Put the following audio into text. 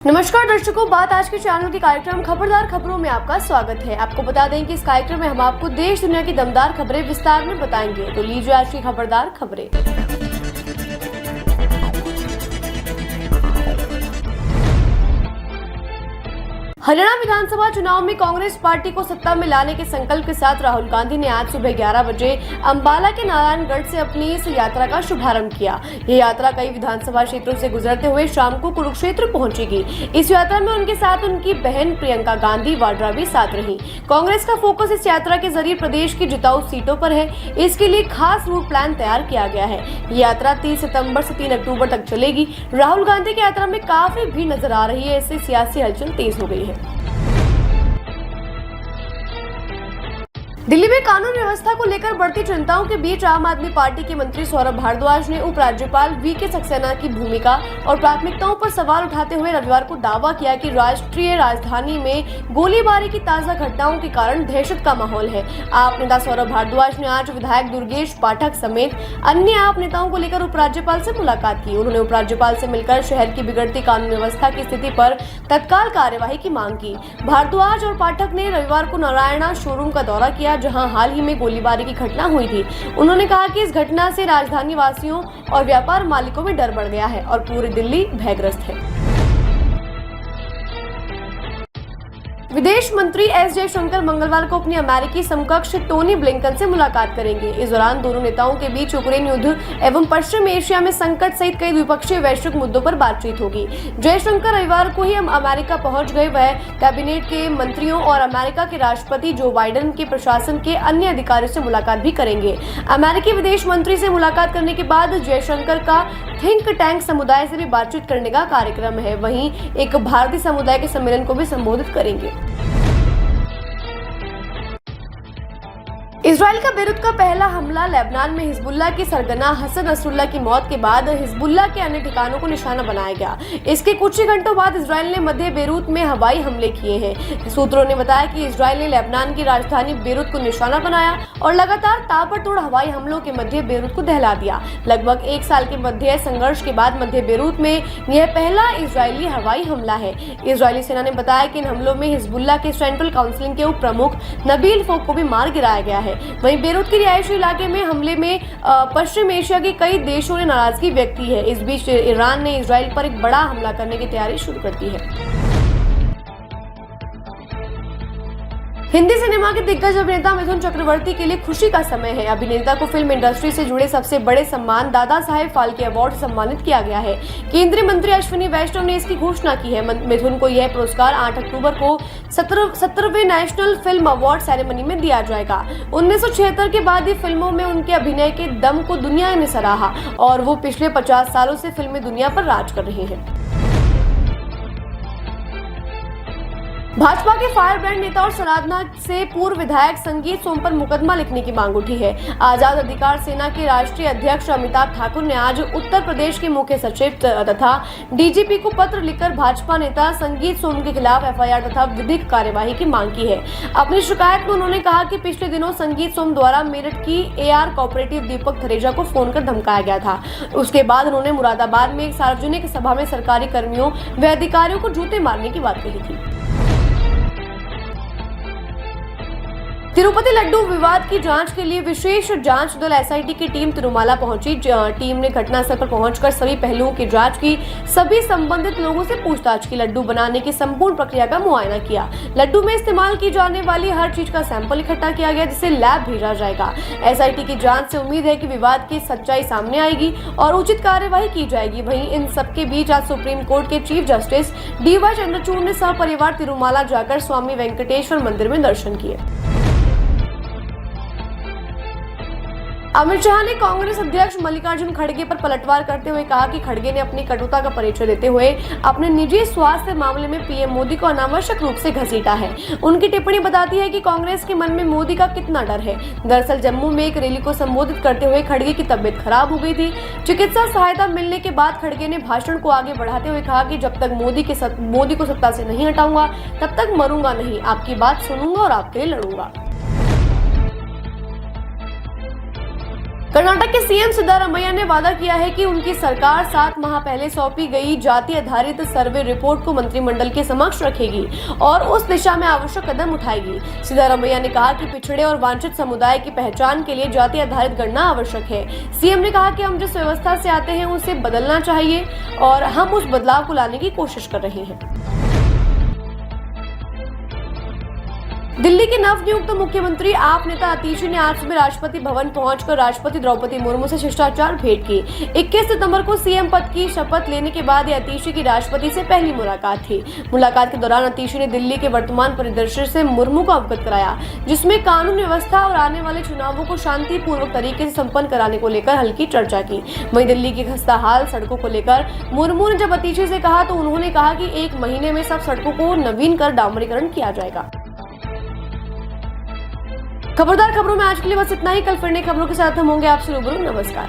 नमस्कार दर्शकों, बात आज के चैनल के कार्यक्रम खबरदार खबरों में आपका स्वागत है। आपको बता दें कि इस कार्यक्रम में हम आपको देश दुनिया की दमदार खबरें विस्तार में बताएंगे। तो लीजिए आज की खबरदार खबरें। हरियाणा विधानसभा चुनाव में कांग्रेस पार्टी को सत्ता में लाने के संकल्प के साथ राहुल गांधी ने आज सुबह 11 बजे अंबाला के नारायणगढ़ से अपनी इस यात्रा का शुभारंभ किया। ये यात्रा कई विधानसभा क्षेत्रों से गुजरते हुए शाम को कुरुक्षेत्र पहुंचेगी। इस यात्रा में उनके साथ उनकी बहन प्रियंका गांधी वाड्रा भी साथ रही। कांग्रेस का फोकस इस यात्रा के जरिए प्रदेश की जिताऊ सीटों पर है। इसके लिए खास रूट प्लान तैयार किया गया है। ये यात्रा 30 सितम्बर से 3 अक्टूबर तक चलेगी। राहुल गांधी की यात्रा में काफी भीड़ नजर आ रही है। इससे सियासी हलचल तेज हो गई है। दिल्ली में कानून व्यवस्था को लेकर बढ़ती चिंताओं के बीच आम आदमी पार्टी के मंत्री सौरभ भारद्वाज ने उपराज्यपाल वीके सक्सेना की भूमिका और प्राथमिकताओं पर सवाल उठाते हुए रविवार को दावा किया कि राष्ट्रीय राजधानी में गोलीबारी की ताजा घटनाओं के कारण दहशत का माहौल है। आप नेता सौरभ भारद्वाज ने आज विधायक दुर्गेश पाठक समेत अन्य आप नेताओं को लेकर उपराज्यपाल से मुलाकात की। उन्होंने उपराज्यपाल से मिलकर शहर की बिगड़ती कानून व्यवस्था की स्थिति पर तत्काल कार्यवाही की मांग की। भारद्वाज और पाठक ने रविवार को नारायणा शोरूम का दौरा किया, जहां हाल ही में गोलीबारी की घटना हुई थी। उन्होंने कहा कि इस घटना से राजधानी वासियों और व्यापार मालिकों में डर बढ़ गया है और पूरी दिल्ली भयग्रस्त है। विदेश मंत्री एस जयशंकर मंगलवार को अपनी अमेरिकी समकक्ष टोनी ब्लिंकन से मुलाकात करेंगे। इस दौरान दोनों नेताओं के बीच यूक्रेन युद्ध एवं पश्चिम एशिया में संकट सहित कई द्विपक्षीय वैश्विक मुद्दों पर बातचीत होगी। जयशंकर रविवार को ही अमेरिका पहुंच गए। वह कैबिनेट के मंत्रियों और अमेरिका के राष्ट्रपति जो बाइडेन के प्रशासन के अन्य अधिकारियों से मुलाकात भी करेंगे। अमेरिकी विदेश मंत्री से मुलाकात करने के बाद जयशंकर का थिंक टैंक समुदाय से भी बातचीत करने का कार्यक्रम है। वहीं एक भारतीय समुदाय के सम्मेलन को भी संबोधित करेंगे। इजराइल का बेरूत का पहला हमला लेबनान में हिजबुल्ला के सरगना हसन नसरुल्लाह की मौत के बाद हिजबुल्ला के अन्य ठिकानों को निशाना बनाया गया। इसके कुछ ही घंटों बाद इजराइल ने मध्य बेरूत में हवाई हमले किए हैं। सूत्रों ने बताया कि इजराइल ने लेबनान की राजधानी बेरूत को निशाना बनाया और लगातार ताबड़तोड़ हवाई हमलों के मध्य बेरूत को दहला दिया। लगभग 1 साल के मध्य संघर्ष के बाद मध्य बेरूत में यह पहला इजरायली हवाई हमला है। इजरायली सेना ने बताया कि इन हमलों में हिजबुल्ला के सेंट्रल काउंसिल के उप प्रमुख नबील फोक को भी मार गिराया गया है। वहीं बेरूत के रिहायशी इलाके में हमले में पश्चिम एशिया के कई देशों ने नाराजगी व्यक्त की है। इस बीच ईरान ने इजराइल पर एक बड़ा हमला करने की तैयारी शुरू कर दी है। हिंदी सिनेमा के दिग्गज अभिनेता मिथुन चक्रवर्ती के लिए खुशी का समय है। अभिनेता को फिल्म इंडस्ट्री से जुड़े सबसे बड़े सम्मान दादा साहेब फाल्के अवार्ड से सम्मानित किया गया है। केंद्रीय मंत्री अश्विनी वैष्णव ने इसकी घोषणा की है। मिथुन को यह पुरस्कार 8 अक्टूबर को 17वें नेशनल फिल्म अवार्ड सेरेमनी में दिया जाएगा। 1976 के बाद ही फिल्मों में उनके अभिनय के दम को दुनिया ने सराहा और वो पिछले 50 सालों से फिल्मी दुनिया पर राज कर रहे हैं। भाजपा के फायर ब्रांड नेता और सराधना से पूर्व विधायक संगीत सोम पर मुकदमा लिखने की मांग उठी है। आजाद अधिकार सेना के राष्ट्रीय अध्यक्ष अमिताभ ठाकुर ने आज उत्तर प्रदेश के मुख्य सचिव तथा डीजीपी को पत्र लिखकर भाजपा नेता संगीत सोम के खिलाफ एफआईआर तथा विधिक कार्यवाही की मांग की है। अपनी शिकायत में उन्होंने कहा कि पिछले दिनों संगीत सोम द्वारा मेरठ की एआर कोऑपरेटिव दीपक थरेजा को फोन कर धमकाया गया था। उसके बाद उन्होंने मुरादाबाद में एक सार्वजनिक सभा में सरकारी कर्मियों व अधिकारियों को जूते मारने की बात कही थी। तिरुपति लड्डू विवाद की जांच के लिए विशेष जांच दल एसआईटी की टीम तिरुमाला पहुंची। टीम ने घटनास्थल पर पहुंचकर सभी पहलुओं की जांच की, सभी संबंधित लोगों से पूछताछ की, लड्डू बनाने की संपूर्ण प्रक्रिया का मुआयना किया। लड्डू में इस्तेमाल की जाने वाली हर चीज का सैंपल इकट्ठा किया गया, जिसे लैब भेजा जाएगा। एसआईटी की जांच से उम्मीद है कि विवाद की सच्चाई सामने आएगी और उचित कार्यवाही की जाएगी। वहीं इन सबके बीच आज सुप्रीम कोर्ट के चीफ जस्टिस डीवाई चंद्रचूड़ ने सपरिवार तिरुमाला जाकर स्वामी वेंकटेश्वर मंदिर में दर्शन किए। अमित शाह ने कांग्रेस अध्यक्ष मल्लिकार्जुन खड़गे पर पलटवार करते हुए कहा कि खड़गे ने अपनी कटुता का परिचय देते हुए अपने निजी स्वास्थ्य मामले में पीएम मोदी को अनावश्यक रूप से घसीटा है। उनकी टिप्पणी बताती है कि कांग्रेस के मन में मोदी का कितना डर है। दरअसल जम्मू में एक रैली को संबोधित करते हुए खड़गे की तबीयत खराब हो गई थी। चिकित्सा सहायता मिलने के बाद खड़गे ने भाषण को आगे बढ़ाते हुए कहा कि जब तक मोदी को सत्ता से नहीं हटाऊंगा तब तक मरूंगा नहीं, आपकी बात सुनूंगा और आपके लिए लड़ूंगा। कर्नाटक के सीएम सिद्धारमैया ने वादा किया है कि उनकी सरकार 7 माह पहले सौंपी गई जाति आधारित सर्वे रिपोर्ट को मंत्रिमंडल के समक्ष रखेगी और उस दिशा में आवश्यक कदम उठाएगी। सिद्धारमैया ने कहा कि पिछड़े और वांछित समुदाय की पहचान के लिए जाति आधारित गणना आवश्यक है। सीएम ने कहा कि हम जिस व्यवस्था से आते हैं उसे बदलना चाहिए और हम उस बदलाव को लाने की कोशिश कर रहे हैं। दिल्ली के नवनियुक्त मुख्यमंत्री आप नेता आतिशी ने आज सुबह राष्ट्रपति भवन पहुंचकर राष्ट्रपति द्रौपदी मुर्मू से शिष्टाचार भेंट की। 21 सितंबर को सीएम पद की शपथ लेने के बाद आतिशी की राष्ट्रपति से पहली मुलाकात थी। मुलाकात के दौरान आतिशी ने दिल्ली के वर्तमान परिदृश्य से मुर्मू को अवगत कराया, जिसमें कानून व्यवस्था और आने वाले चुनावों को शांतिपूर्वक तरीके से संपन्न कराने को लेकर हल्की चर्चा की। वहीं दिल्ली की खस्ताहाल सड़कों को लेकर मुर्मू ने जब आतिशी से कहा तो उन्होंने कहा कि 1 महीने में सब सड़कों को नवीन कर डामरीकरण किया जाएगा। खबरदार खबरों में आज के लिए बस इतना ही। कल फिर नई खबरों के साथ हम होंगे आपसे रूबरू। नमस्कार।